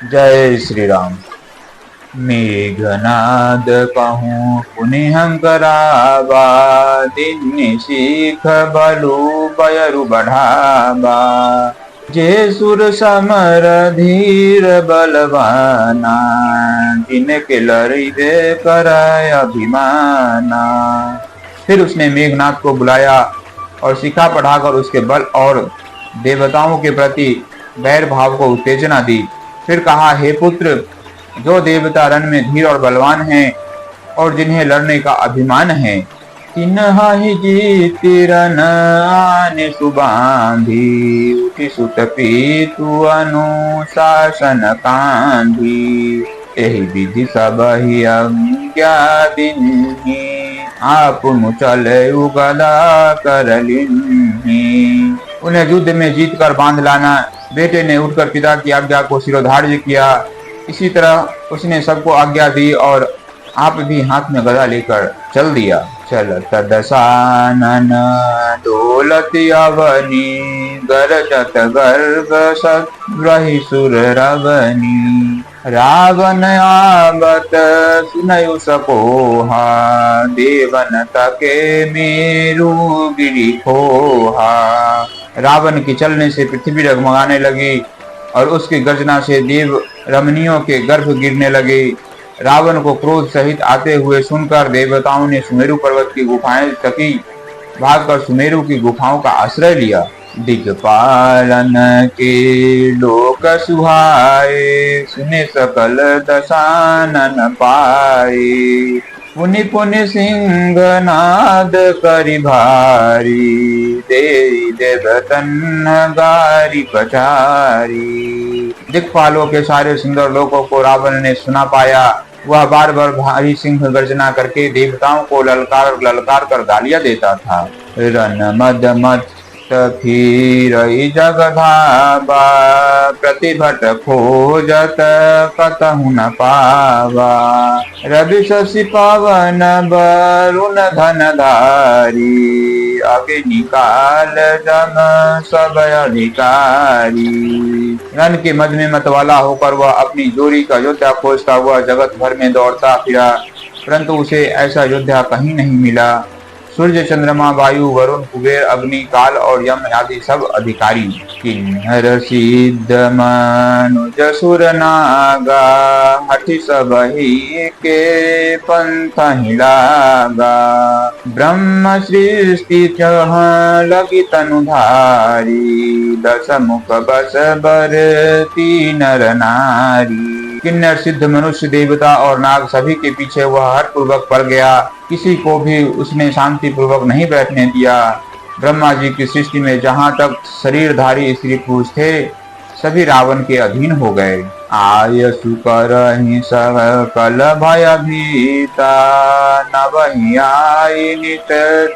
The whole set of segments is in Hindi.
जय श्री राम। मेघनाद कहूँ पुनिहं करावा, दिन सीख बलु बयरु बढ़ावा। जे सुर समर धीर बलवाना, जिनके लरिबे करय अभिमाना। फिर उसने मेघनाद को बुलाया और शिखा पढ़ाकर उसके बल और देवताओं के प्रति वैर भाव को उत्तेजना दी। फिर कहा, हे पुत्र, जो देवता रण में धीर और बलवान हैं और जिन्हें लड़ने का अभिमान है, तिन्हा ही जीति रन आने सुबांधी। उठि सुत पीतु अनुशासन कांधी, एहि विधि सब ही अज्ञा दीन्ही। आपनु चले गदा कर लीन्ही। उन्हें युद्ध में जीत कर बांध लाना। बेटे ने उठकर पिता की आज्ञा को शिरोधार्य किया। इसी तरह उसने सबको आज्ञा दी और आप भी हाथ में गदा लेकर चल दिया। चलत दशानन डोलत अवनी, गरजत गर्भ सद्रहि सुर रवनी। रावण आवत सुनयु सपोहा, देवन तके मेरु गिरि खोहा। रावण के चलने से पृथ्वी डगमगाने लगी और उसकी गर्जना से देव रमणियों के गर्भ गिरने लगे। रावण को क्रोध सहित आते हुए सुनकर देवताओं ने सुमेरु पर्वत की गुफाएं तकी। भागकर सुमेरु की गुफाओं का आश्रय लिया। दिक्पालन के लोक सुहाए, सुने सकल दशानन पाए। पुनि पुनि सिंहनाद करि भारी, देई देवतन गारी पचारी। दिक्पालों के सारे सुंदर लोकों को रावण ने सुना पाया। वह बार बार भारी सिंह गर्जना करके देवताओं को ललकार कर गालियां देता था। रन मद मत फिरई जगधावा, प्रतिभट खोजत कतहु न पावा। रवि शशि पवन वरुण धनधारी, अग्नि काल जम सब अधिकारी। रन के मद में मतवाला होकर वह अपनी जोड़ी का योद्धा खोजता हुआ जगत भर में दौड़ता फिरा, परंतु उसे ऐसा योद्धा कहीं नहीं मिला। सूर्य, चंद्रमा, वायु, वरुण, कुबेर, अग्नि, काल और यम आदि सब अधिकारी। किन्नर सिद्ध मनुज सुर नागा, हठि सबहि के पंथ हिलागा। ब्रह्म सृष्टि चह लगी तनुधारी, दस मुख बस बरती नर नारी। किन्नर सिद्ध मनुष्य, देवता और नाग सभी के पीछे वह हठ पूर्वक पड़ गया। किसी को भी उसने शांति पूर्वक नहीं बैठने दिया। ब्रह्मा जी की सृष्टि में जहाँ तक शरीरधारी स्त्री पुरुष थे, सभी रावण के अधीन हो गए। आय सुकरहि सकल भयभीता, नवहि आई नित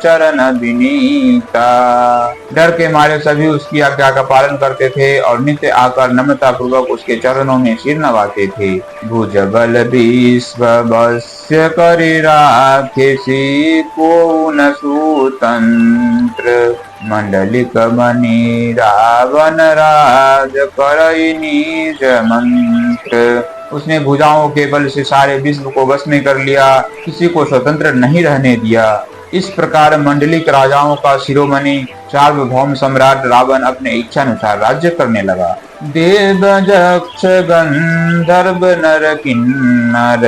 चरण विनीता। डर के मारे सभी उसकी आज्ञा का पालन करते थे और नित्य आकर नम्रता पूर्वक उसके चरणों में सिर नवाते थे। भुज बल विश्व वश्य करि राखेसी, को न स्वतंत्र। मंडलिक मणि रावण राज करई निज मंत्र। उसने भुजाओं के बल से सारे विश्व को वश में कर लिया, किसी को स्वतंत्र नहीं रहने दिया। इस प्रकार मंडलिक राजाओं का शिरोमणि सार्वभौम सम्राट रावण अपने इच्छानुसार राज्य करने लगा। देव यक्ष गंधर्व नर किन्नर,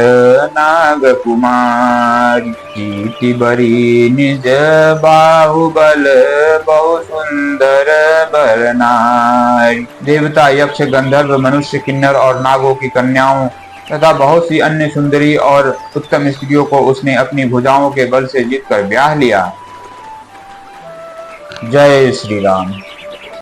नाग कुमार, कीर्ति बरी निज बाहुबल, बहु सुंदर बर नारी। देवता, यक्ष, गंधर्व, मनुष्य, किन्नर और नागों की कन्याओं तथा बहुत सी अन्य सुंदरी और उत्तम स्त्रियों को उसने अपनी भुजाओं के बल से जीतकर ब्याह लिया। जय श्री राम।